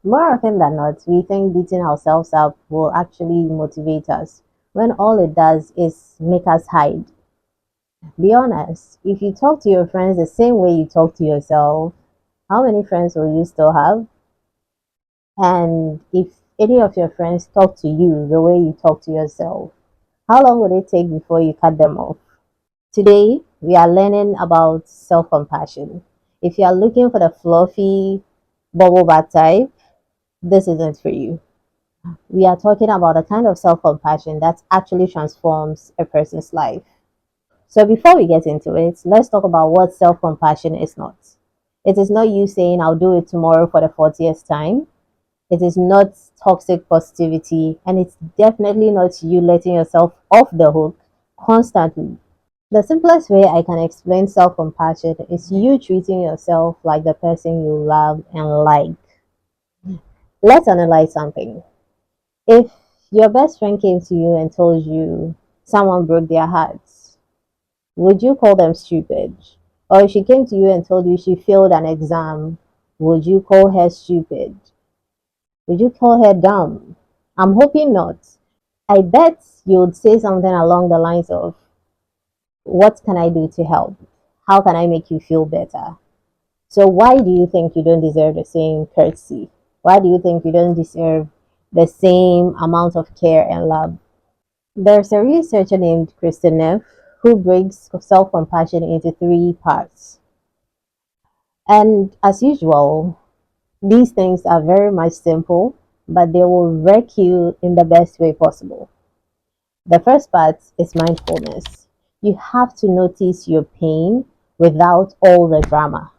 More often than not, we think beating ourselves up will actually motivate us when all it does is make us hide. Be honest, if you talk to your friends the same way you talk to yourself, how many friends will you still have? And if any of your friends talk to you the way you talk to yourself, how long will it take before you cut them off? Today, we are learning about self compassion. If you are looking for the fluffy bubble bath type, this isn't for you. We are talking about a kind of self compassion that actually transforms a person's life. So, before we get into it, let's talk about what self compassion is not. It is not you saying, I'll do it tomorrow for the 40th time. It is not toxic positivity, and it's definitely not you letting yourself off the hook constantly. The simplest way I can explain self compassion is you treating yourself like the person you love and like. Let's analyze something. If your best friend came to you and told you someone broke their hearts, would you call them stupid? Or if she came to you and told you she failed an exam, would you call her stupid? Would you call her dumb? I'm hoping not. I bet you would say something along the lines of, what can I do to help? How can I make you feel better? So, why do you think you don't deserve the same courtesy? Why do you think you don't deserve the same amount of care and love? There's a researcher named Kristen Neff who breaks self compassion into three parts. And as usual, these things are very much simple, but they will wreck you in the best way possible. The first part is mindfulness. You have to notice your pain without all the drama.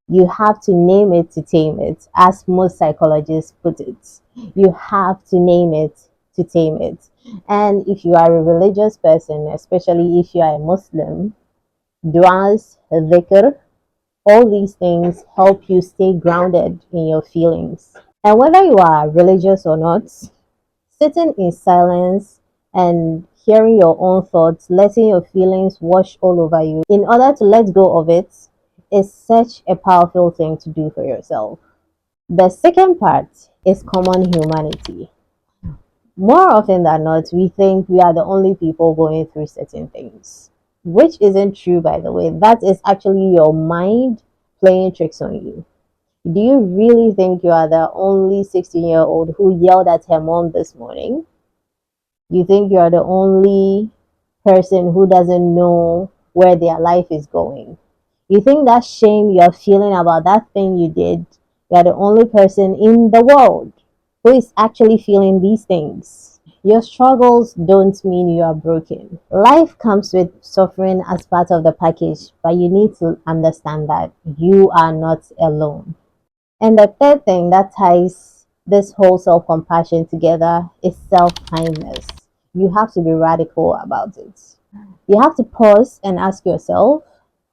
You have to name it to tame it, as most psychologists put it. You have to name it to tame it. And if you are a religious person, especially if you are a Muslim, du'as, dhikr, all these things help you stay grounded in your feelings. And whether you are religious or not, sitting in silence and hearing your own thoughts, letting your feelings wash all over you in order to let go of it is such a powerful thing to do for yourself. The second part is common humanity. More often than not, we think we are the only people going through certain things, which isn't true, by the way. That is actually your mind playing tricks on you. Do you really think you are the only 16-year-old who yelled at her mom this morning? You think you are the only person who doesn't know where their life is going? You think that shame you're feeling about that thing you did, you're the only person in the world who is actually feeling these things. Your struggles don't mean you are broken. Life comes with suffering as part of the package, but you need to understand that you are not alone. And the third thing that ties this whole self compassion together is self kindness. You have to be radical about it. You have to pause and ask yourself,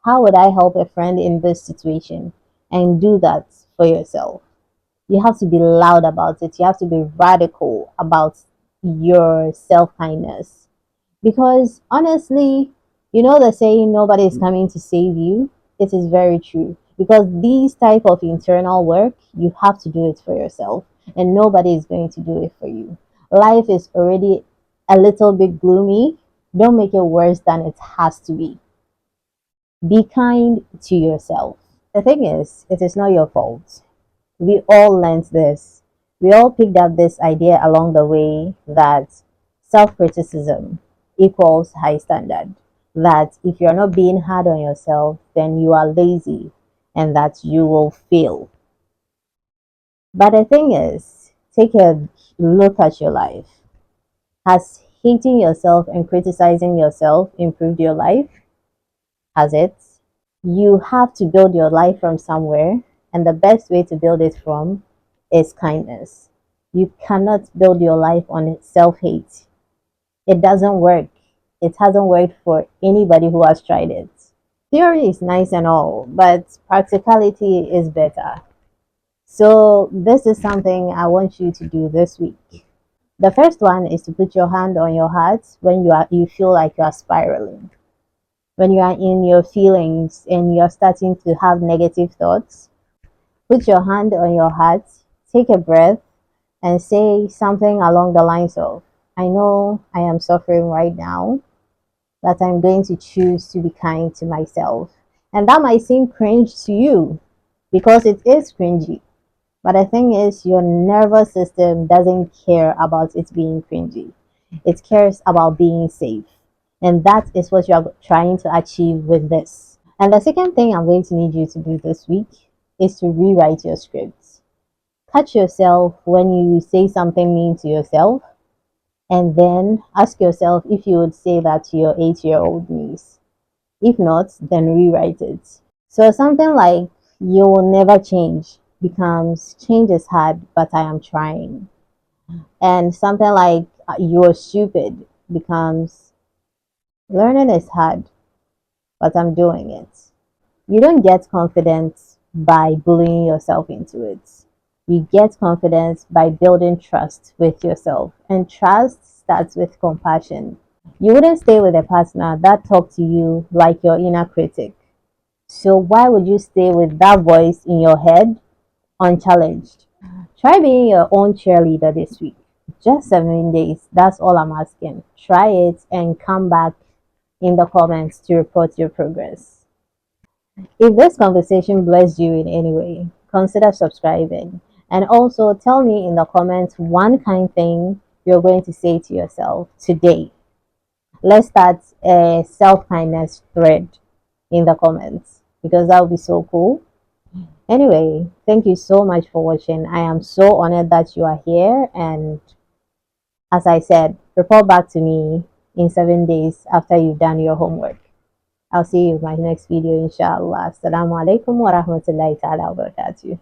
how would I help a friend in this situation? And do that for yourself. You have to be loud about it. You have to be radical about your self kindness. Because honestly, you know the saying, nobody is coming to save you. It is very true. Because these type of internal work, you have to do it for yourself, and nobody is going to do it for you. Life is already a little bit gloomy. Don't make it worse than it has to be. Be kind to yourself. The thing is, it is not your fault. We all learned this. We all picked up this idea along the way that self criticism equals high standard. That if you're not being hard on yourself, then you are lazy and that you will fail. But the thing is, take a look at your life. Has hating yourself and criticizing yourself improved your life? Has it? You have to build your life from somewhere, and the best way to build it from is kindness. You cannot build your life on self hate. It doesn't work. It hasn't worked for anybody who has tried it. Theory is nice and all, but practicality is better. So, this is something I want you to do this week. The first one is to put your hand on your heart when you feel like you are spiraling. When you are in your feelings and you're starting to have negative thoughts, put your hand on your heart, take a breath and say something along the lines of, I know I am suffering right now, but I'm going to choose to be kind to myself. And that might seem cringe to you because it is cringy. But the thing is, your nervous system doesn't care about it being cringy. It cares about being safe. And that is what you're trying to achieve with this. And the second thing I'm going to need you to do this week is to rewrite your scripts. Catch yourself when you say something mean to yourself, and then ask yourself if you would say that to your 8-year-old niece. If not, then rewrite it. So something like, you will never change becomes, change is hard, but I am trying. And something like, you're stupid becomes, learning is hard, but I'm doing it. You don't get confidence by bullying yourself into it. You get confidence by building trust with yourself. And trust starts with compassion. You wouldn't stay with a partner that talks to you like your inner critic. So why would you stay with that voice in your head unchallenged? Try being your own cheerleader this week. Just 7 days. That's all I'm asking. Try it and come back in the comments to report your progress. If this conversation blessed you in any way, consider subscribing. And also tell me in the comments one kind thing you're going to say to yourself today. Let's start a self kindness thread in the comments because that would be so cool. Anyway, thank you so much for watching. I am so honored that you are here. And as I said, report back to me in 7 days after you've done your homework. I'll see you in my next video, inshallah. Assalamu alaikum wa rahmatullahi ta'ala wa barakatuh.